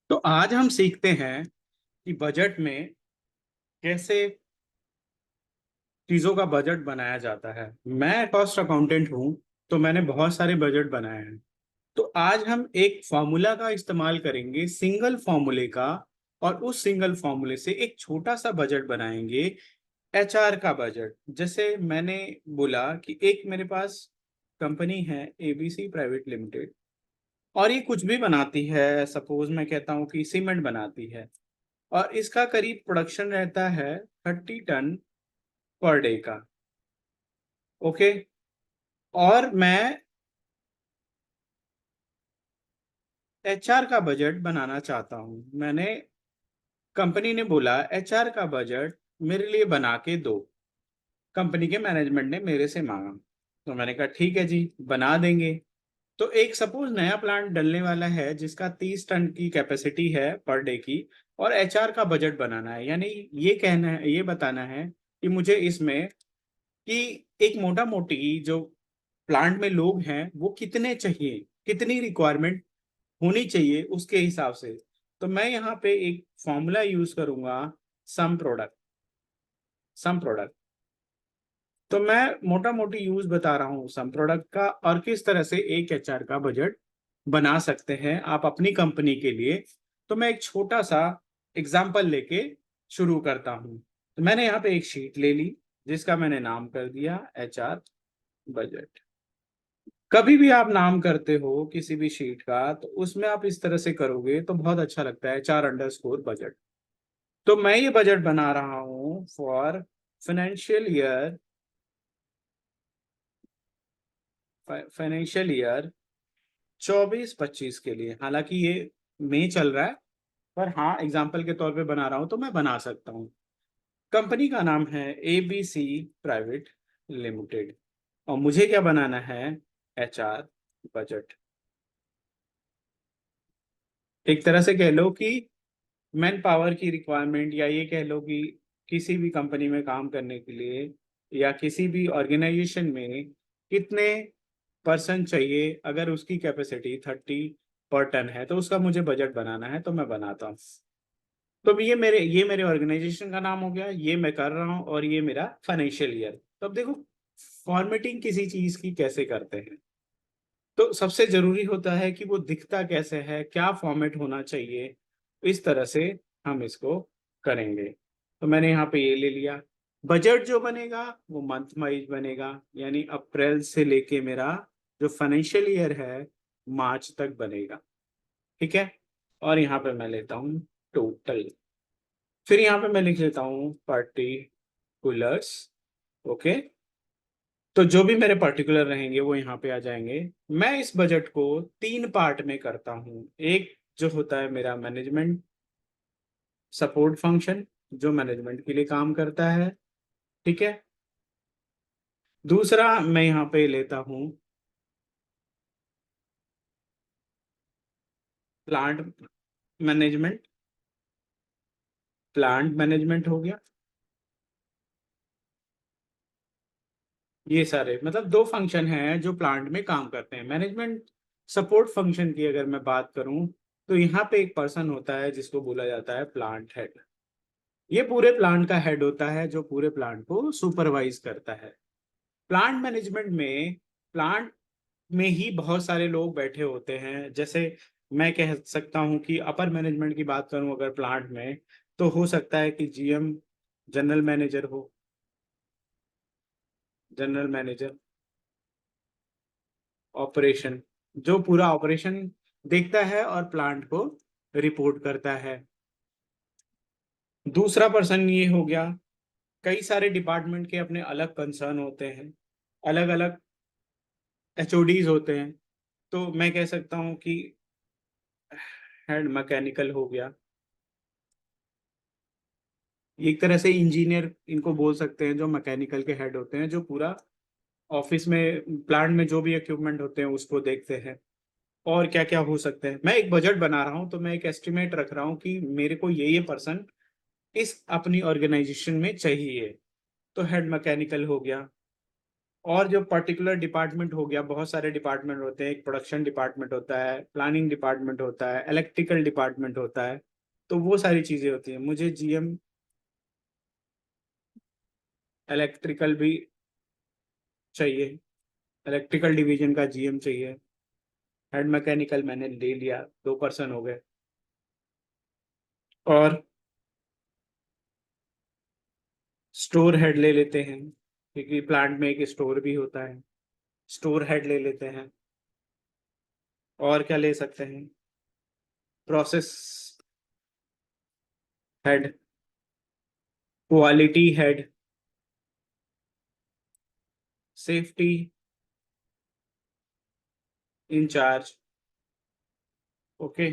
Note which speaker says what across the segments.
Speaker 1: तो आज हम सीखते हैं कि बजट में कैसे चीजों का बजट बनाया जाता है। मैं कॉस्ट अकाउंटेंट हूं, तो मैंने बहुत सारे बजट बनाए हैं। तो आज हम एक फॉर्मूला का इस्तेमाल करेंगे, सिंगल फॉर्मूले का, और उस सिंगल फॉर्मूले से एक छोटा सा बजट बनाएंगे, एचआर का बजट। जैसे मैंने बोला कि एक मेरे पास कंपनी है, एबीसी प्राइवेट लिमिटेड, और ये कुछ भी बनाती है। सपोज मैं कहता हूँ कि सीमेंट बनाती है, और इसका करीब प्रोडक्शन रहता है 30 टन पर डे का। ओके। और मैं एचआर का बजट बनाना चाहता हूं। मैंने कंपनी ने बोला एचआर का बजट मेरे लिए बना के दो। कंपनी के मैनेजमेंट ने मेरे से मांगा, तो मैंने कहा ठीक है जी, बना देंगे। तो एक सपोज नया प्लांट डलने वाला है जिसका 30 टन की कैपेसिटी है पर डे की, और एचआर का बजट बनाना है। यानी ये कहना है, ये बताना है कि मुझे इसमें कि एक मोटा मोटी जो प्लांट में लोग हैं वो कितने चाहिए, कितनी रिक्वायरमेंट होनी चाहिए, उसके हिसाब से। तो मैं यहाँ पे एक फॉर्मूला यूज करूंगा, सम प्रोडक्ट। सम प्रोडक्ट तो मैं मोटा मोटी यूज बता रहा हूँ सम प्रोडक्ट का, और किस तरह से एक एचआर का बजट बना सकते हैं आप अपनी कंपनी के लिए। तो मैं एक छोटा सा एग्जाम्पल लेके शुरू करता हूँ। तो मैंने यहाँ पे एक शीट ले ली जिसका मैंने नाम कर दिया एचआर बजट। कभी भी आप नाम करते हो किसी भी शीट का, तो उसमें आप इस तरह से करोगे तो बहुत अच्छा लगता है, 4 अंडरस्कोर बजट। तो मैं ये बजट बना रहा हूँ फॉर फाइनेंशियल ईयर 24-25 के लिए। हालांकि ये मई चल रहा है, पर हाँ एग्जाम्पल के तौर पे बना रहा हूँ तो मैं बना सकता हूँ। कंपनी का नाम है एबीसी प्राइवेट लिमिटेड, और मुझे क्या बनाना है, एचआर बजट। एक तरह से कह लो कि मैन पावर की रिक्वायरमेंट, या ये कह लो कि किसी भी कंपनी में काम करने के लिए या किसी भी ऑर्गेनाइजेशन में कितने पर्सन चाहिए। अगर उसकी कैपेसिटी 30 पर टन है तो उसका मुझे बजट बनाना है, तो मैं बनाता हूँ। तो ये मेरे ऑर्गेनाइजेशन का नाम हो गया, ये मैं कर रहा हूँ, और ये मेरा फाइनेंशियल ईयर। तो अब देखो, फॉर्मेटिंग किसी चीज की कैसे करते हैं। तो सबसे जरूरी होता है कि वो दिखता कैसे है, क्या फॉर्मेट होना चाहिए। इस तरह से हम इसको करेंगे। तो मैंने यहाँ पे ये ले लिया। बजट जो बनेगा वो मंथ वाइज बनेगा, यानी अप्रैल से लेके मेरा जो फाइनेंशियल ईयर है मार्च तक बनेगा। ठीक है। और यहाँ पे मैं लेता हूँ टोटल। फिर यहाँ पे मैं लिख लेता हूँ पर्टिकुलर्स। ओके। तो जो भी मेरे पर्टिकुलर रहेंगे वो यहाँ पे आ जाएंगे। मैं इस बजट को 3 पार्ट में करता हूँ। एक जो होता है मेरा मैनेजमेंट सपोर्ट फंक्शन, जो मैनेजमेंट के लिए काम करता है। ठीक है। दूसरा मैं यहाँ पे लेता हूँ प्लांट मैनेजमेंट। प्लांट मैनेजमेंट हो गया। ये सारे मतलब 2 फंक्शन हैं जो प्लांट में काम करते हैं। मैनेजमेंट सपोर्ट फंक्शन की अगर मैं बात करूं, तो यहाँ पे एक पर्सन होता है जिसको बोला जाता है प्लांट हेड। ये पूरे प्लांट का हेड होता है जो पूरे प्लांट को सुपरवाइज करता है। प्लांट मैनेजमेंट में प्लांट में ही बहुत सारे लोग बैठे होते हैं। जैसे मैं कह सकता हूँ कि अपर मैनेजमेंट की बात करूँ अगर प्लांट में, तो हो सकता है कि जीएम, जनरल मैनेजर हो, जनरल मैनेजर ऑपरेशन, जो पूरा ऑपरेशन देखता है और प्लांट को रिपोर्ट करता है। दूसरा पर्सन ये हो गया, कई सारे डिपार्टमेंट के अपने अलग कंसर्न होते हैं, अलग अलग एचओडीज होते हैं। तो मैं कह सकता हूँ कि हेड मैकेनिकल हो गया। एक तरह से इंजीनियर इनको बोल सकते हैं, जो मैकेनिकल के हेड होते हैं, जो पूरा ऑफिस में प्लांट में जो भी इक्विपमेंट होते हैं उसको देखते हैं। और क्या क्या हो सकते हैं। मैं एक बजट बना रहा हूँ तो मैं एक एस्टिमेट रख रहा हूँ कि मेरे को ये पर्सन इस अपनी ऑर्गेनाइजेशन में चाहिए। तो हेड मैकेनिकल हो गया। और जो पर्टिकुलर डिपार्टमेंट हो गया, बहुत सारे डिपार्टमेंट होते हैं, एक प्रोडक्शन डिपार्टमेंट होता है, प्लानिंग डिपार्टमेंट होता है, इलेक्ट्रिकल डिपार्टमेंट होता है, तो वो सारी चीजें होती हैं। मुझे जीएम इलेक्ट्रिकल भी चाहिए, इलेक्ट्रिकल डिवीजन का जीएम चाहिए। हेड मैकेनिकल मैंने ले लिया, 2% हो गए। और स्टोर हेड ले लेते हैं, क्योंकि प्लांट में एक स्टोर भी होता है, स्टोर हेड ले लेते हैं। और क्या ले सकते हैं? Process head, quality head, safety incharge. Okay,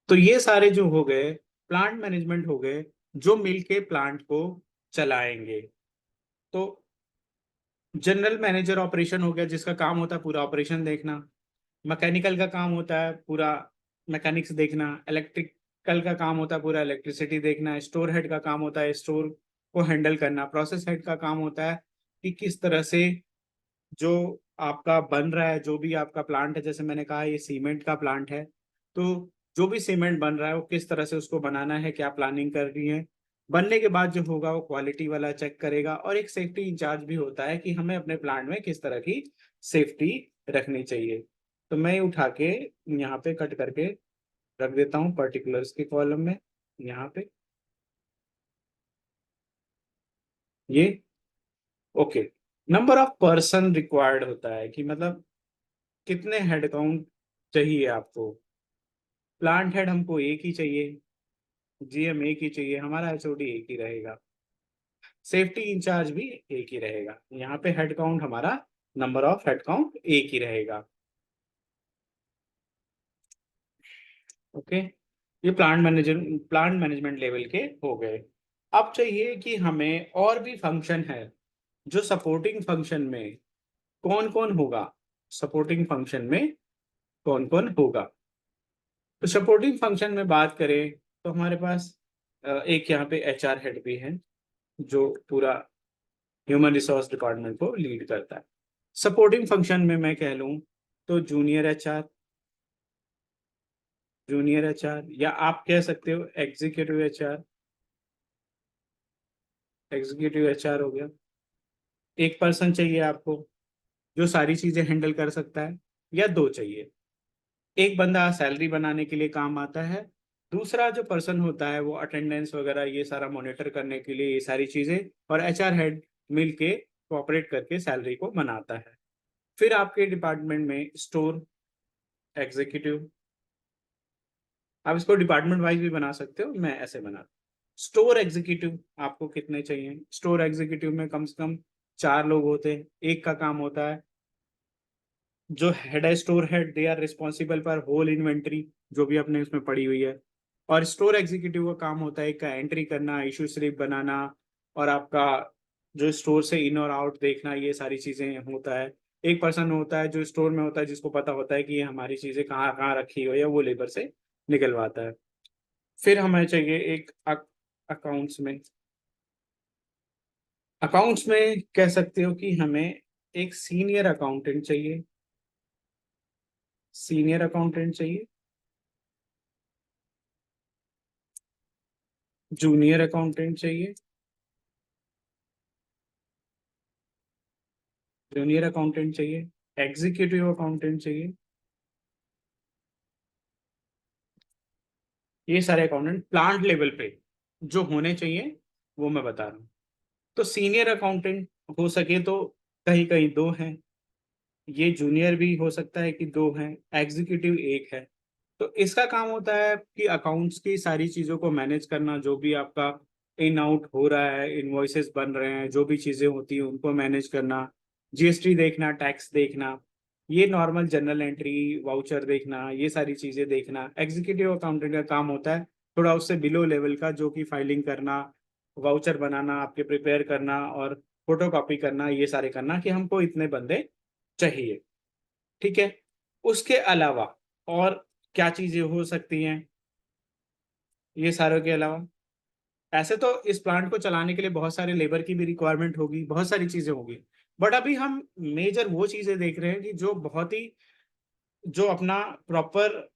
Speaker 1: तो ये सारे जो हो गए प्लांट मैनेजमेंट हो गए, जो मिलके प्लांट को चलाएंगे। तो जनरल मैनेजर ऑपरेशन हो गया, जिसका काम होता है पूरा ऑपरेशन देखना। मैकेनिकल का काम होता है पूरा मैकेनिक्स देखना। इलेक्ट्रिकल का काम होता है पूरा इलेक्ट्रिसिटी देखना। स्टोर हेड का काम होता है स्टोर को हैंडल करना। प्रोसेस हेड का काम होता है कि किस तरह से जो आपका बन रहा है, जो भी आपका प्लांट है, जैसे मैंने कहा ये सीमेंट का प्लांट है, तो जो भी सीमेंट बन रहा है वो किस तरह से उसको बनाना है, क्या प्लानिंग कर रही है। बनने के बाद जो होगा वो क्वालिटी वाला चेक करेगा। और एक सेफ्टी इंचार्ज भी होता है कि हमें अपने प्लांट में किस तरह की सेफ्टी रखनी चाहिए। तो मैं उठा के यहाँ पे कट करके रख देता हूँ पर्टिकुलर्स के कॉलम में, यहाँ पे ये। Okay, number of person required होता है कि मतलब कितने हेड काउंट चाहिए आपको। प्लांट हेड हमको एक ही चाहिए, जीएम एक ही चाहिए, हमारा एचओडी एक ही रहेगा, सेफ्टी इंचार्ज भी एक ही रहेगा। यहाँ पे हेड काउंट हमारा, नंबर ऑफ हेड काउंट एक ही रहेगा। ओके, ये प्लांट मैनेजमेंट लेवल के हो गए। अब चाहिए कि हमें और भी फंक्शन है, जो सपोर्टिंग फंक्शन में कौन कौन होगा। सपोर्टिंग फंक्शन में कौन कौन होगा, तो सपोर्टिंग फंक्शन में बात करें तो हमारे पास एक यहाँ पे एचआर हेड भी है, जो पूरा ह्यूमन रिसोर्स डिपार्टमेंट को लीड करता है। सपोर्टिंग फंक्शन में मैं कह लूँ तो जूनियर एचआर, या आप कह सकते हो एग्जीक्यूटिव एचआर हो गया। एक पर्सन चाहिए आपको जो सारी चीजें हैंडल कर सकता है, या दो चाहिए? एक बंदा सैलरी बनाने के लिए काम आता है, दूसरा जो पर्सन होता है वो अटेंडेंस वगैरह ये सारा मॉनिटर करने के लिए, ये सारी चीजें। और एचआर हेड मिलके कोऑपरेट करके सैलरी को बनाता है। फिर आपके डिपार्टमेंट में स्टोर एग्जीक्यूटिव, आप इसको डिपार्टमेंट वाइज भी बना सकते हो, मैं ऐसे बना। स्टोर एग्जीक्यूटिव आपको कितने चाहिए? स्टोर एग्जीक्यूटिव में कम से कम 4 लोग होते हैं। एक का काम होता है, जो हेड है store head, they are responsible for whole inventory, जो भी अपने उसमें पड़ी हुई है। और स्टोर एग्जीक्यूटिव का काम होता है एक का एंट्री करना, इशू स्लिप बनाना, और आपका जो स्टोर से इन और आउट देखना, ये सारी चीजें होता है। एक पर्सन होता है जो स्टोर में होता है, जिसको पता होता है कि ये हमारी चीजें कहाँ कहाँ रखी हुई है, वो लेबर से निकलवाता है। फिर हमें चाहिए एक अकाउंट्स में। अकाउंट्स में कह सकते हो कि हमें एक सीनियर अकाउंटेंट चाहिए, सीनियर अकाउंटेंट चाहिए, जूनियर अकाउंटेंट चाहिए, जूनियर अकाउंटेंट चाहिए, एग्जीक्यूटिव अकाउंटेंट चाहिए। ये सारे अकाउंटेंट प्लांट लेवल पे जो होने चाहिए वो मैं बता रहा हूँ। तो सीनियर अकाउंटेंट हो सके तो कहीं कहीं दो हैं, ये जूनियर भी हो सकता है कि दो हैं, एग्जीक्यूटिव एक है। तो इसका काम होता है कि अकाउंट्स की सारी चीज़ों को मैनेज करना, जो भी आपका इन आउट हो रहा है, इनवॉइसेस बन रहे हैं, जो भी चीज़ें होती हैं उनको मैनेज करना, जीएसटी देखना, टैक्स देखना, ये नॉर्मल जनरल एंट्री, वाउचर देखना, ये सारी चीज़ें देखना। एग्जीक्यूटिव अकाउंटेंट का काम होता है थोड़ा उससे बिलो लेवल का, जो कि फाइलिंग करना, वाउचर बनाना, आपके प्रिपेयर करना, और फोटो कॉपी करना, ये सारे करना कि हमको इतने बंदे चाहिए। ठीक है, उसके अलावा और क्या चीजें हो सकती हैं ये सारों के अलावा? ऐसे तो इस प्लांट को चलाने के लिए बहुत सारे लेबर की भी रिक्वायरमेंट होगी, बहुत सारी चीजें होगी, बट अभी हम मेजर वो चीजें देख रहे हैं कि जो बहुत ही, जो अपना प्रॉपर,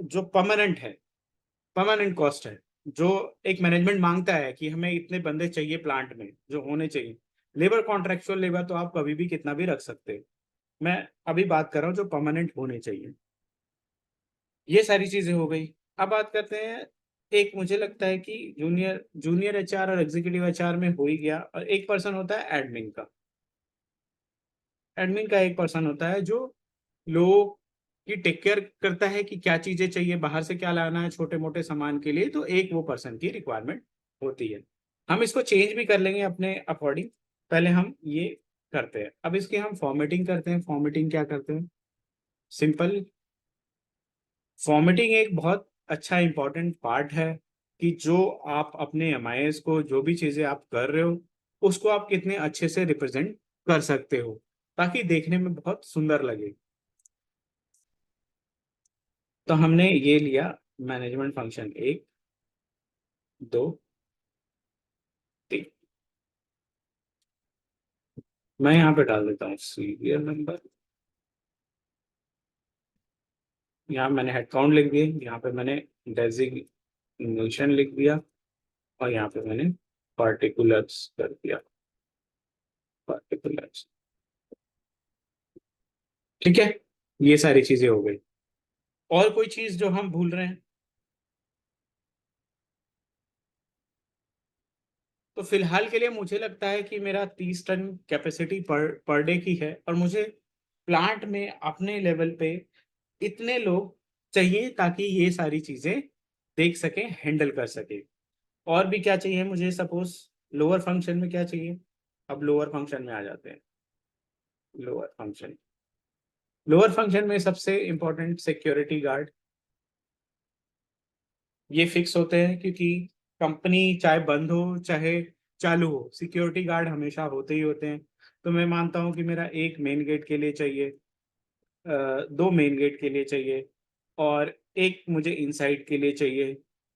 Speaker 1: जो परमानेंट कॉस्ट है, जो एक मैनेजमेंट मांगता है कि हमें इतने बंदे चाहिए प्लांट में जो होने चाहिए। लेबर, कॉन्ट्रेक्चुअल लेबर तो आप कभी भी कितना भी रख सकते हैं, मैं अभी बात कर रहा हूँ जो परमानेंट होने चाहिए। ये सारी चीजें हो गई। अब बात करते हैं, एक मुझे लगता है कि जूनियर जूनियर एचआर और एग्जीक्यूटिव एचआर में हो ही गया, और एक पर्सन होता है एडमिन का। एडमिन का एक पर्सन होता है जो लोगों की टेक केयर करता है कि क्या चीजें चाहिए, बाहर से क्या लाना है छोटे मोटे सामान के लिए, तो एक वो पर्सन की रिक्वायरमेंट होती है। हम इसको चेंज भी कर लेंगे अपने अकॉर्डिंग। पहले हम ये करते हैं, अब इसकी हम फॉर्मेटिंग करते हैं। फॉर्मेटिंग क्या करते हैं, सिंपल। फॉर्मेटिंग एक बहुत अच्छा इंपॉर्टेंट पार्ट है कि जो आप अपने एमआईएस को, जो भी चीजें आप कर रहे हो, उसको आप कितने अच्छे से रिप्रेजेंट कर सकते हो ताकि देखने में बहुत सुंदर लगे। तो हमने ये लिया मैनेजमेंट फंक्शन, एक, दो, तीन। मैं यहाँ पे डाल देता हूँ सीरियल नंबर। यहाँ मैंने हेड काउंट लिख दिए, यहाँ पे मैंने डेजिग्नेशन लिख दिया, और यहाँ पे मैंने पार्टिकुलर्स कर दिया, पार्टिकुलर्स। ठीक है, ये सारी चीजें हो गई। और कोई चीज जो हम भूल रहे हैं? तो फिलहाल के लिए मुझे लगता है कि मेरा 30 टन कैपेसिटी पर डे की है, और मुझे प्लांट में अपने लेवल पे इतने लोग चाहिए ताकि ये सारी चीजें देख सके, हैंडल कर सके। और भी क्या चाहिए मुझे, सपोज लोअर फंक्शन में क्या चाहिए। अब लोअर फंक्शन में आ जाते हैं। लोअर फंक्शन, लोअर फंक्शन में सबसे इंपॉर्टेंट सिक्योरिटी गार्ड, ये फिक्स होते हैं क्योंकि कंपनी चाहे बंद हो चाहे चालू हो, सिक्योरिटी गार्ड हमेशा होते ही होते हैं। तो मैं मानता हूँ कि मेरा एक मेन गेट के लिए चाहिए, दो मेन गेट के लिए चाहिए, और एक मुझे इनसाइड के लिए चाहिए,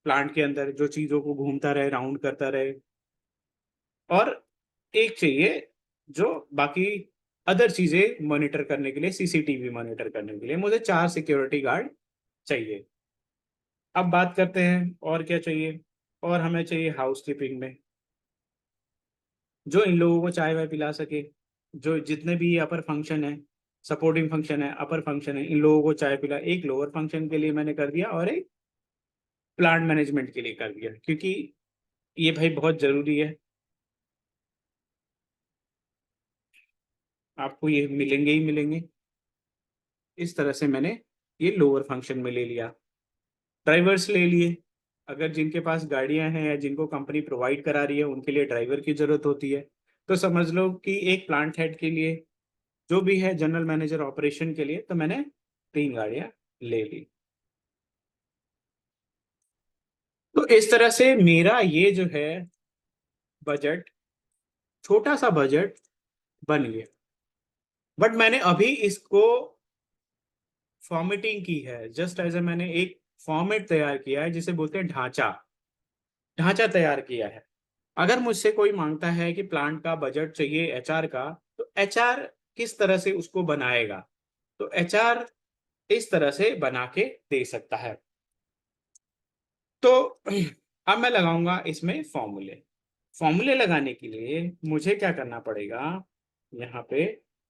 Speaker 1: प्लांट के अंदर जो चीज़ों को घूमता रहे, राउंड करता रहे। और एक चाहिए जो बाकी अदर चीज़ें मॉनिटर करने के लिए, सीसीटीवी मॉनिटर करने के लिए, मुझे 4 सिक्योरिटी गार्ड चाहिए। अब बात करते हैं और क्या चाहिए। और हमें चाहिए हाउसकीपिंग में जो इन लोगों को चाय वाय पिला सके, जो जितने भी अपर फंक्शन है, सपोर्टिंग फंक्शन है, अपर फंक्शन है, इन लोगों को चाय पिला। एक लोअर फंक्शन के लिए मैंने कर दिया, और एक प्लांट मैनेजमेंट के लिए कर दिया, क्योंकि ये भाई बहुत जरूरी है। आपको ये मिलेंगे ही मिलेंगे। इस तरह से मैंने ये लोअर फंक्शन में ले लिया। ड्राइवर्स ले लिए, अगर जिनके पास गाड़ियां हैं या जिनको कंपनी प्रोवाइड करा रही है उनके लिए ड्राइवर की जरूरत होती है। तो समझ लो कि एक प्लांट हेड के लिए, जो भी है जनरल मैनेजर ऑपरेशन के लिए, तो मैंने 3 गाड़ियां ले ली। तो इस तरह से मेरा ये जो है बजट, छोटा सा बजट बन गया। बट मैंने अभी इसको फॉर्मेटिंग की है, जस्ट एज ए मैंने एक फॉर्मेट तैयार किया है जिसे बोलते हैं ढांचा। ढांचा तैयार किया है। अगर मुझसे कोई मांगता है कि प्लांट का बजट चाहिए एचआर का, तो एचआर किस तरह से उसको बनाएगा, तो एचआर इस तरह से बना के दे सकता है। तो अब मैं लगाऊंगा इसमें फॉर्मूले। फॉर्मूले लगाने के लिए मुझे क्या करना पड़ेगा, यहाँ पे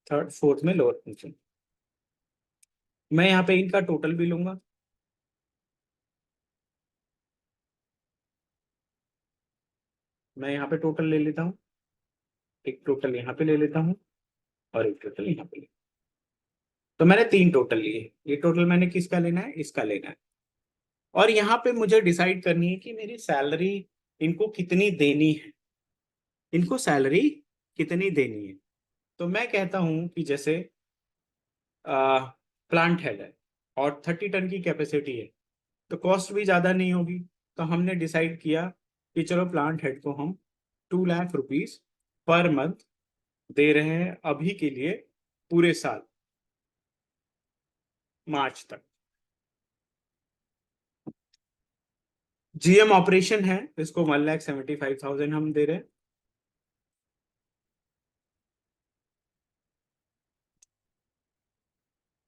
Speaker 1: थर्ड फोर्थ में लोअर फंक्शन, मैं यहाँ पे इनका टोटल भी लूंगा। मैं यहाँ पे टोटल ले लेता हूँ, एक टोटल यहाँ पे ले लेता हूँ, और एक टोटल यहाँ पे ले। तो मैंने 3 टोटल लिए। ये टोटल मैंने किसका लेना है, इसका लेना है। और यहाँ पे मुझे डिसाइड करनी है कि मेरी सैलरी इनको कितनी देनी है, इनको सैलरी कितनी देनी है। तो मैं कहता हूँ कि जैसे प्लांट हेड है और 30 टन की कैपेसिटी है, तो कॉस्ट भी ज़्यादा नहीं होगी। तो हमने डिसाइड किया कि चलो प्लांट हेड को हम 2 लाख रुपीज पर मंथ दे रहे हैं अभी के लिए, पूरे साल, मार्च तक। जीएम ऑपरेशन है, इसको 1,75,000 हम दे रहे हैं।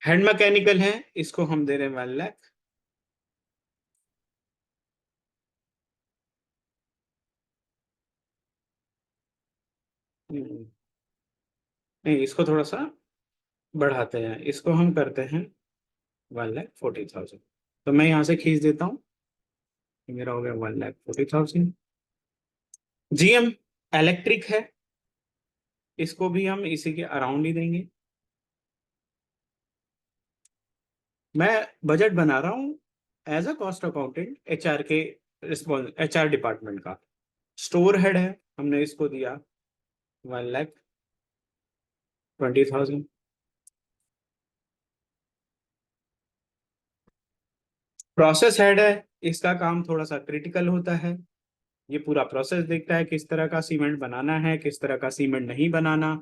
Speaker 1: हैंड मैकेनिकल है, इसको हम दे रहे हैं 1 लाख। नहीं, इसको थोड़ा सा बढ़ाते हैं, इसको हम करते हैं 1,40,000। तो मैं यहाँ से खींच देता हूँ, मेरा हो गया 1,40,000। जीएम इलेक्ट्रिक है, इसको भी हम इसी के अराउंड ही देंगे। मैं बजट बना रहा हूँ as a cost accountant, HR के रिस्पॉन्स, एचआर डिपार्टमेंट का। स्टोर हेड है, हमने इसको दिया 1,20,000। प्रोसेस हेड है, इसका काम थोड़ा सा क्रिटिकल होता है। ये पूरा प्रोसेस देखता है, किस तरह का सीमेंट बनाना है, किस तरह का सीमेंट नहीं बनाना,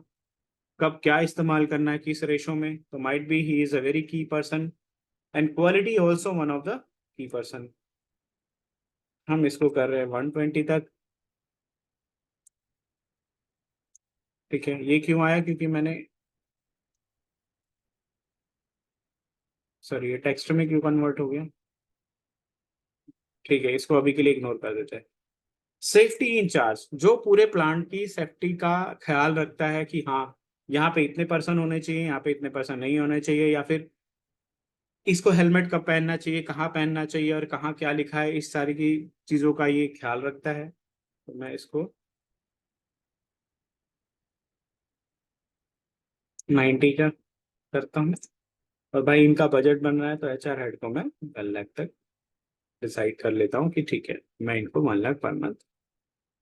Speaker 1: कब क्या इस्तेमाल करना है, किस रेशो में। तो might be he is a very key person, and quality also one of the key person. हम इसको कर रहे हैं 120 तक। ठीक है, ये क्यों आया, क्योंकि मैंने, सॉरी, ये टेक्स्ट में क्यों कन्वर्ट हो गया। ठीक है, इसको अभी के लिए इग्नोर कर देते हैं। सेफ्टी इंचार्ज, जो पूरे प्लांट की सेफ्टी का ख्याल रखता है कि हाँ, यहाँ पे इतने पर्सन होने चाहिए, यहाँ पे इतने पर्सन नहीं होने चाहिए, या फिर इसको हेलमेट कब पहनना चाहिए, कहाँ पहनना चाहिए, और कहाँ क्या लिखा है, इस सारी की चीजों का ये ख्याल रखता है। तो मैं इसको 90 का करता हूँ। और भाई इनका बजट बन रहा है, तो एचआर हेड को मैं 1 लाख तक डिसाइड कर लेता हूँ कि ठीक है, मैं इनको 1 लाख पर मंथ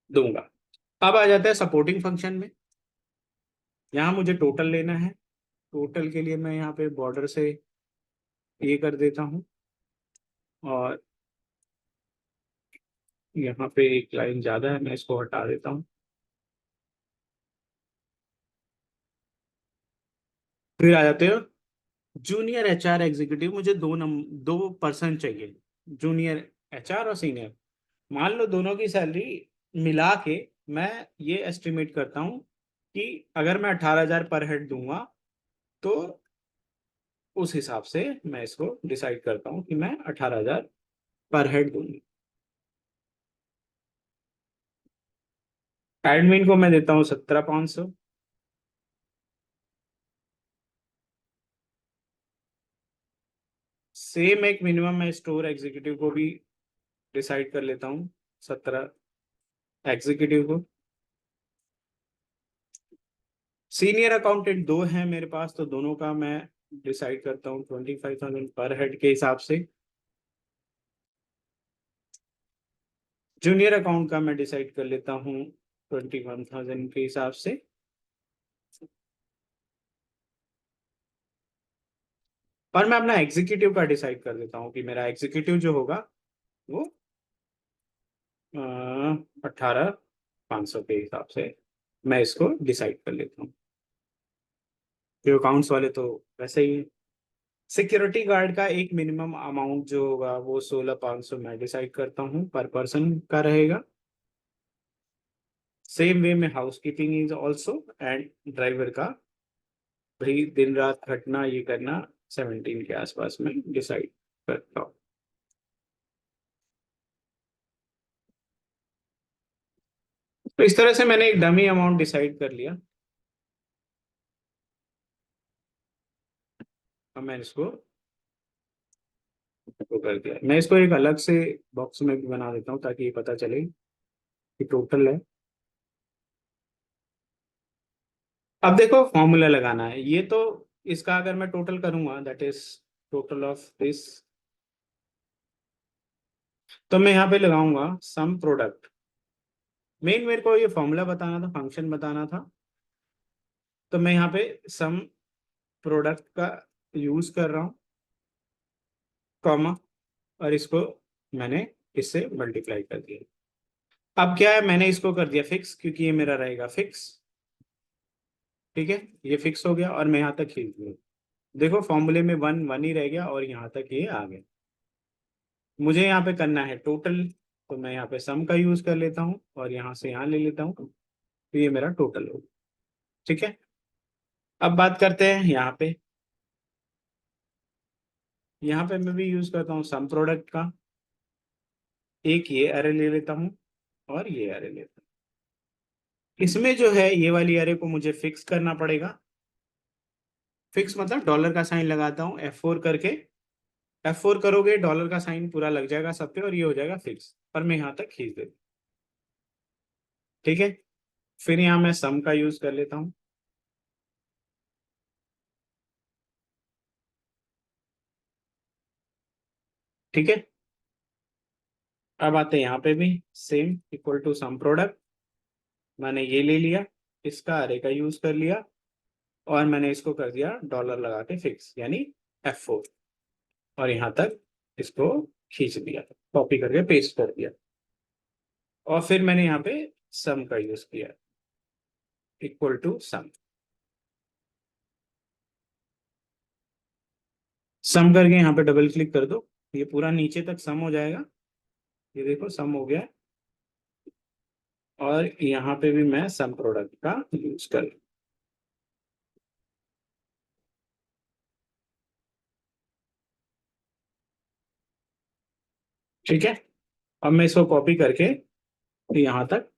Speaker 1: दूंगा। अब आ जाता है सपोर्टिंग फंक्शन में। यहाँ मुझे टोटल लेना है। टोटल के लिए मैं यहाँ पे बॉर्डर से ये कर देता हूँ, और यहाँ पे एक लाइन ज्यादा है, मैं इसको हटा देता हूँ। फिर आ जाते हो जूनियर एचआर एग्जीक्यूटिव। मुझे दो पर्सन चाहिए, जूनियर एचआर और सीनियर। मान लो दोनों की सैलरी मिला के मैं ये एस्टिमेट करता हूँ कि अगर मैं 18,000 पर हेड दूंगा, तो उस हिसाब से मैं इसको डिसाइड करता हूँ कि मैं 18,000 पर हेड दूंगी। एडमिन को मैं देता हूँ 17,500। सेम एक मिनिमम मैं स्टोर एग्जीक्यूटिव को भी डिसाइड कर लेता हूँ, 17 एग्जीक्यूटिव को। सीनियर अकाउंटेंट दो हैं मेरे पास, तो दोनों का मैं डिसाइड करता हूँ 25,000 पर हेड के हिसाब से। जूनियर अकाउंट का मैं डिसाइड कर लेता हूँ 21,000 के हिसाब से। और मैं अपना एग्जीक्यूटिव का डिसाइड कर देता हूँ कि मेरा एग्जीक्यूटिव जो होगा वो 18,500 के हिसाब से मैं इसको डिसाइड कर लेता हूँ। जो अकाउंट्स वाले तो वैसे ही। सिक्योरिटी गार्ड का एक मिनिमम अमाउंट जो होगा वो 16,500 मैं डिसाइड करता हूँ, पर पर्सन का रहेगा। सेम वे में house keeping is also, and driver का भाई दिन रात खटना ये करना 17 के आसपास में डिसाइड करता हूँ। तो इस तरह से मैंने एक डमी अमाउंट डिसाइड कर लिया। अब मैं इसको वो कर दिया, मैं इसको एक अलग से बॉक्स में भी बना देता हूँ ताकि ये पता चले कि टोटल है। अब देखो फॉर्मूला लगाना है ये तो, इसका अगर मैं टोटल करूंगा, that is total of this, तो मैं यहाँ पे लगाऊंगा सम प्रोडक्ट। मेन मेरे को ये फॉर्मूला बताना था, फंक्शन बताना था, तो मैं यहाँ पे सम प्रोडक्ट का यूज कर रहा हूँ, कॉमा, और इसको मैंने इससे मल्टीप्लाई कर दिया। अब क्या है, मैंने इसको कर दिया फिक्स, क्योंकि ये मेरा रहेगा फिक्स। ठीक है, ये फिक्स हो गया, और मैं यहाँ तक खींच दूँ। देखो फॉर्मूले में 1 1 ही रह गया, और यहाँ तक ये आ गया। मुझे यहाँ पे करना है टोटल तो मैं यहाँ पे सम का यूज कर लेता हूँ और यहाँ से यहाँ ले लेता हूँ, तो ये मेरा टोटल हो। ठीक है, अब बात करते हैं यहाँ पे। यहाँ पे मैं भी यूज करता हूँ सम प्रोडक्ट का। एक ये अरे ले लेता हूँ और ये अरे लेता हूँ। इसमें जो है ये वाली अरे को मुझे फिक्स करना पड़ेगा। फिक्स मतलब डॉलर का साइन लगाता हूँ F4 करके। F4 करोगे डॉलर का साइन पूरा लग जाएगा सब पे और ये हो जाएगा फिक्स, और मैं यहाँ तक खींच देता हूँ। ठीक है, फिर यहाँ मैं सम का यूज कर लेता हूँ। ठीक है, अब आते हैं यहाँ पे भी same equal to some product. मैंने ये ले लिया, इसका अरे का यूज कर लिया और मैंने इसको कर दिया डॉलर लगा के फिक्स यानी F4, और यहाँ तक इसको खींच दिया, कॉपी करके पेस्ट कर दिया। और फिर मैंने यहाँ पे सम का यूज किया, इक्वल टू सम। सम करके यहाँ पे डबल क्लिक कर दो, ये पूरा नीचे तक सम हो जाएगा। ये देखो सम हो गया, और यहाँ पे भी मैं सम प्रोडक्ट का यूज कर। ठीक है, अब मैं इसको कॉपी करके यहाँ तक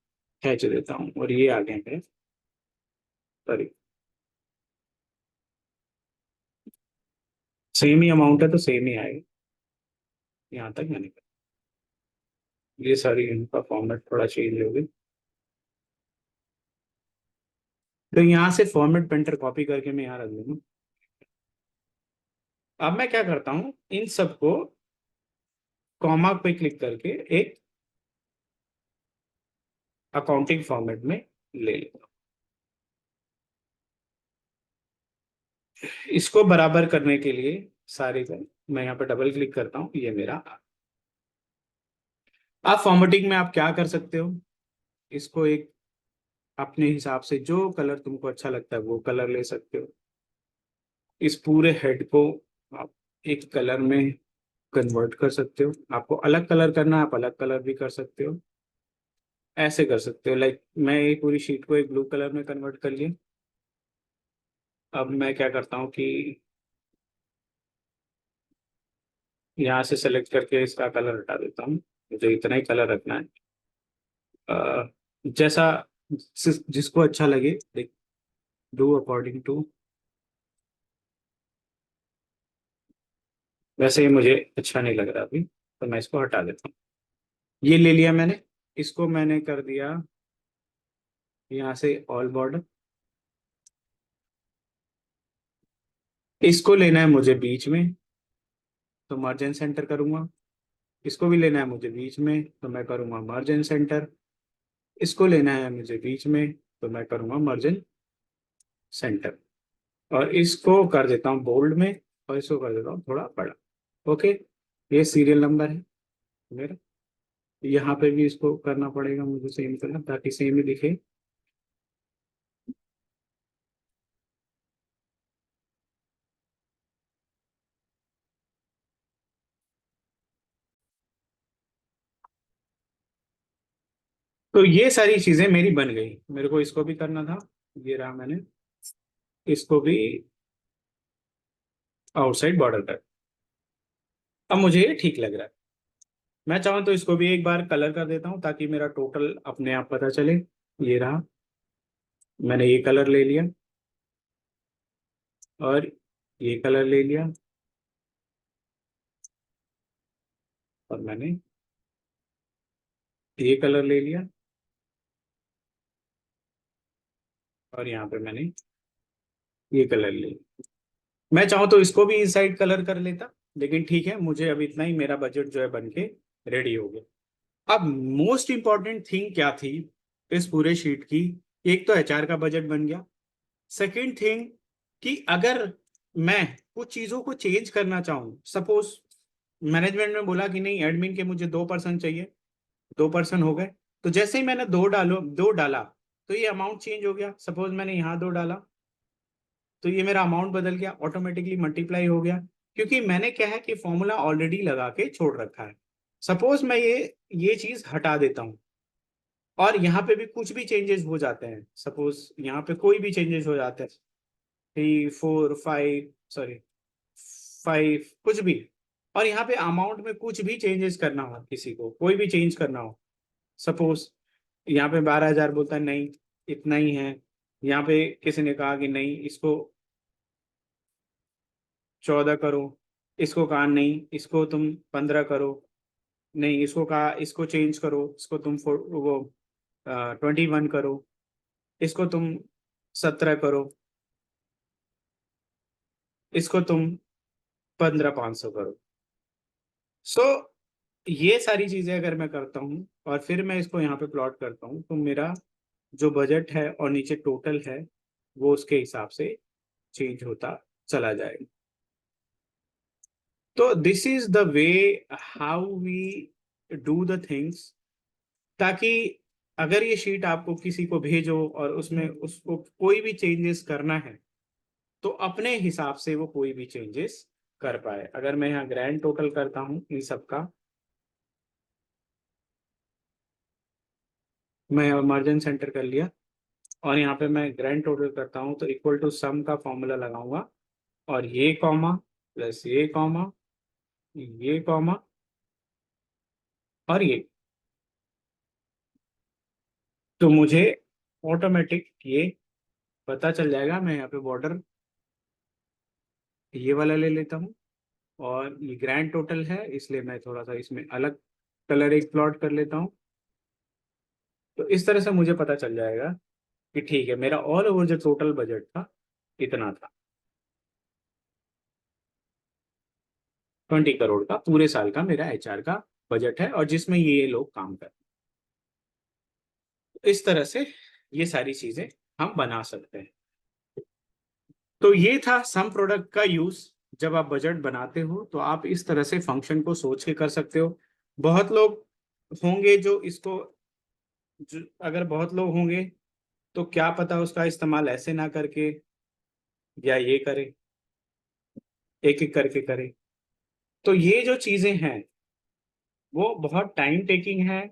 Speaker 1: खींच देता हूँ और ये आगे है। सॉरी, सेम ही अमाउंट है तो सेम ही आएगा। यहाँ तक मैंने ये सारी इनका फॉर्मेट थोड़ा चेंज हो गई, तो यहाँ से फॉर्मेट पेंटर कॉपी करके मैं यहाँ रख दूंगा। अब मैं क्या करता हूँ, इन सबको कॉमा पे क्लिक करके एक अकाउंटिंग फॉर्मेट में ले लेता हूँ। इसको बराबर करने के लिए सारे का मैं यहाँ पे डबल क्लिक करता हूँ, ये मेरा। आप फॉर्मेटिंग में आप क्या कर सकते हो, इसको एक अपने हिसाब से जो कलर तुमको अच्छा लगता है वो कलर ले सकते हो। इस पूरे हेड को आप एक कलर में कन्वर्ट कर सकते हो। आपको अलग कलर करना है आप अलग कलर भी कर सकते हो, ऐसे कर सकते हो। लाइक मैं ये पूरी शीट को एक ब्लू कलर में कन्वर्ट कर लिया। अब मैं क्या करता हूँ कि यहाँ से सेलेक्ट करके इसका कलर हटा देता हूँ, मुझे इतना ही कलर रखना है। जैसा जिसको अच्छा लगे, लाइक डू अकॉर्डिंग टू। वैसे ही मुझे अच्छा नहीं लग रहा अभी, तो मैं इसको हटा देता हूँ। ये ले लिया मैंने, इसको मैंने कर दिया यहाँ से ऑल बॉर्डर। इसको लेना है मुझे बीच में, तो मार्जिन सेंटर करूंगा। इसको भी लेना है मुझे बीच में, तो मैं करूंगा मार्जिन सेंटर। इसको लेना है मुझे बीच में, तो मैं करूंगा मार्जिन सेंटर। और इसको कर देता हूँ बोल्ड में, और इसको कर देता हूँ थोड़ा बड़ा। ओके, ये सीरियल नंबर है मेरा। यहाँ पे भी इसको करना पड़ेगा मुझे सेम करना, ताकि सेम ही दिखे। तो ये सारी चीजें मेरी बन गई, मेरे को इसको भी करना था। ये रहा, मैंने इसको भी आउटसाइड बॉर्डर कर। अब मुझे ये ठीक लग रहा है। मैं चाहूँ तो इसको भी एक बार कलर कर देता हूँ ताकि मेरा टोटल अपने आप पता चले। ये रहा, मैंने ये कलर ले लिया और ये कलर ले लिया, और मैंने ये कलर ले लिया, और यहाँ पे मैंने ये कलर ले लिया। मैं चाहूँ तो इसको भी इस साइड कलर कर लेता, लेकिन ठीक है, मुझे अब इतना ही, मेरा बजट जो है बन के रेडी हो गया। अब मोस्ट इंपॉर्टेंट थिंग क्या थी इस पूरे शीट की, एक तो एचआर का बजट बन गया। सेकंड थिंग कि अगर मैं कुछ चीजों को चेंज करना चाहूँ, सपोज मैनेजमेंट ने बोला कि नहीं एडमिन के मुझे 2% चाहिए, 2% हो गए, तो जैसे ही मैंने दो डाला, तो ये अमाउंट चेंज हो गया। सपोज मैंने यहाँ 2 डाला, तो ये मेरा अमाउंट बदल गया, ऑटोमेटिकली मल्टीप्लाई हो गया, क्योंकि मैंने क्या है कि फॉर्मूला ऑलरेडी लगा के छोड़ रखा है। सपोज मैं ये चीज हटा देता हूँ और यहाँ पे भी कुछ भी चेंजेस हो जाते हैं, सपोज यहाँ पे कोई भी चेंजेस हो जाते हैं, 3 4 5, सॉरी 5, कुछ भी, और यहाँ पे अमाउंट में कुछ भी चेंजेस करना हो, किसी को कोई भी चेंज करना हो, सपोज यहाँ पे 12,000 बोलता है, नहीं इतना ही है। यहाँ पे किसी ने कहा कि नहीं इसको 14 करो, इसको कहा नहीं इसको तुम 15 करो, नहीं इसको कहा इसको चेंज करो, इसको तुम वो 21 करो, इसको तुम 17 करो, इसको तुम 15,500 करो। सो ये सारी चीजें अगर मैं करता हूँ और फिर मैं इसको यहाँ पे प्लॉट करता हूँ, तो मेरा जो बजट है और नीचे टोटल है वो उसके हिसाब से चेंज होता चला जाएगा। तो this is the way how we do the things, ताकि अगर ये शीट आपको किसी को भेजो और उसमें उसको कोई भी चेंजेस करना है तो अपने हिसाब से वो कोई भी चेंजेस कर पाए। अगर मैं यहाँ ग्रैंड टोटल करता हूँ इन सब का, मैं मार्जिन सेंटर कर लिया और यहाँ पे मैं ग्रैंड टोटल करता हूँ तो इक्वल टू सम का फॉर्मूला लगाऊंगा, और ये कॉमा प्लस ये कॉमा, ये कॉमा और ये, तो मुझे ऑटोमेटिक ये पता चल जाएगा। मैं यहाँ पे बॉर्डर ये वाला ले लेता हूँ और ये ग्रैंड टोटल है इसलिए मैं थोड़ा सा इसमें अलग कलर एक प्लॉट कर लेता हूँ। तो इस तरह से मुझे पता चल जाएगा कि ठीक है मेरा ऑल ओवर जो टोटल बजट था इतना था, 20 करोड़ का पूरे साल का मेरा एचआर का बजट है, और जिसमें ये लोग काम कर, इस तरह से ये सारी चीजें हम बना सकते हैं। तो ये था सम प्रोडक्ट का यूज। जब आप बजट बनाते हो तो आप इस तरह से फंक्शन को सोच के कर सकते हो। बहुत लोग होंगे जो इसको, अगर बहुत लोग होंगे तो क्या पता उसका इस्तेमाल ऐसे ना करके या ये करे, एक एक करके करे। तो ये जो चीजें हैं वो बहुत टाइम टेकिंग है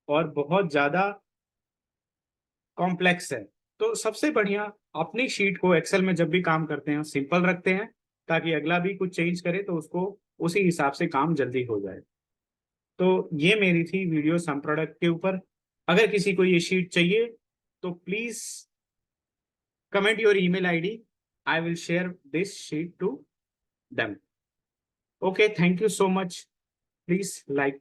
Speaker 1: और बहुत ज्यादा कॉम्प्लेक्स है। तो सबसे बढ़िया अपनी शीट को एक्सेल में जब भी काम करते हैं सिंपल रखते हैं, ताकि अगला भी कुछ चेंज करे तो उसको उसी हिसाब से काम जल्दी हो जाए। तो ये मेरी थी वीडियो सम प्रोडक्ट के ऊपर। अगर किसी को ये शीट चाहिए तो please comment your email ID, I will share this sheet to them. Okay, thank you so much, please like